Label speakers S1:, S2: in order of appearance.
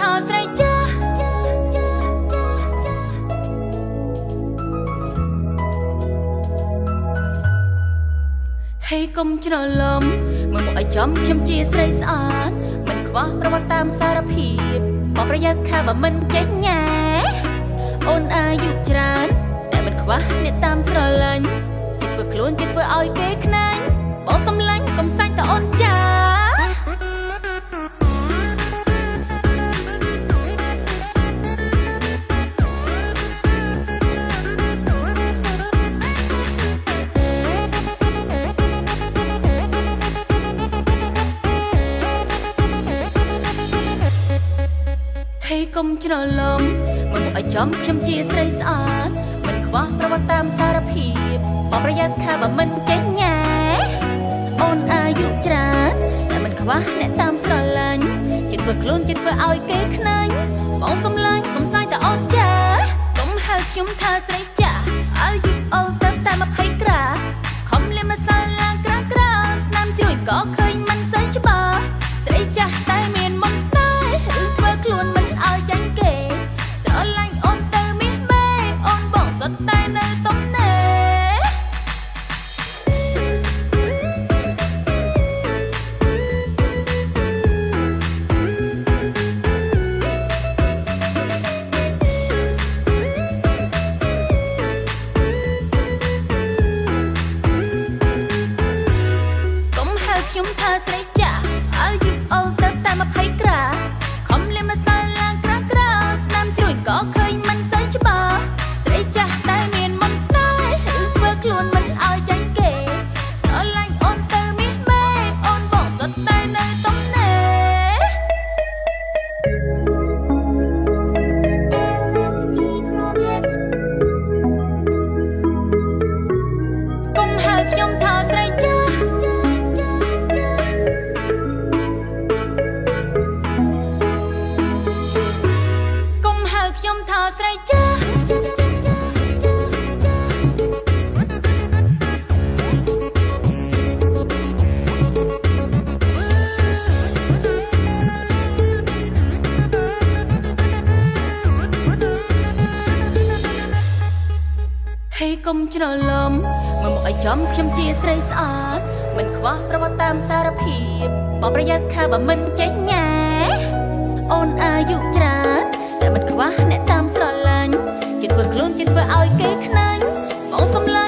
S1: ថាស្រីចាហេកុំច្រឡំមើលមកឲ្យចំខ្ញុំជាស្រីស្អាតមិនខ្វះប្រវត្តិតាមសារភាពបប្រយ័ត្នខាបើមិនចេញញ៉ែអូនអាយុច្រើនតែមិនខ្វះអ្នកតាមស្រឡាញ់ជាធ្វើខ្លួនជាធ្វើឲ្យគេខ្នាញ់បងសំឡាញ់កុំសាញ់តអូនចាហេកុំច្រឡំមើលមកឲ្យចំខ្ញុំជាស្រីស្អាតមិនខ្វះប្រវត្តិតាមសារភាពបប្រយ័ត្នខាបើមិនចេញញ៉ែអូនអាយុច្រើនតែមិនខ្វះអ្នកតាមស្រឡាញ់ជាធ្វើខ្លួនជាធ្វើឲ្យគេខ្នាញ់បងសំឡាញ់កុំសាយតអូនចាកុំហៅខ្ញុំថាស្រីចាអាយុអូនទៅតែ20ក្រាខំលាមកសាឡាក្រាក្រាស្នាមជ្រួយក៏ឃើញមិនសូវច្បាស់ស្រីចាស់តែមានមុនស្នេហ៍ឬធ្វើខ្លួនមិនឲ្យចាញ់គេស្រឡាញ់អូនទៅមាសមេអូនបងសុទ្ធតែនៅទំនេរខ្ញុំថាស្រីចាអាយុអូនទៅតែ20ក្រាខំលាមកសាឡាក្រាក្រាស្នាមជ្រួយក៏ឃើញមិនសូវច្បាស់ស្រីចាស់តែមានមុនស្នេហ៍ឬធ្វើខ្លួនមិនឲ្យចាញ់គេស្រឡាញ់អូនទៅមាសមេអូនបងសុទ្ធតែនៅទំនេរកុំហៅខ្ញុំថាស្រីចាខ្ញុំថាស្រីចាហេកុំច្រឡំមើលមកឲ្យចំខ្ញុំជាស្រីស្អាតមិនខ្វះប្រវត្តិតាមសារភាពបប្រយ័ត្នខាបើមិនចេញញ៉ែអូនអាយុច្រើនតែមិនខ្វះអ្នកតាមស្រឡាញ់ជាធ្វើខ្លួនជាធ្វើឲ្យគេខ្នាញ់បងសំឡាញ់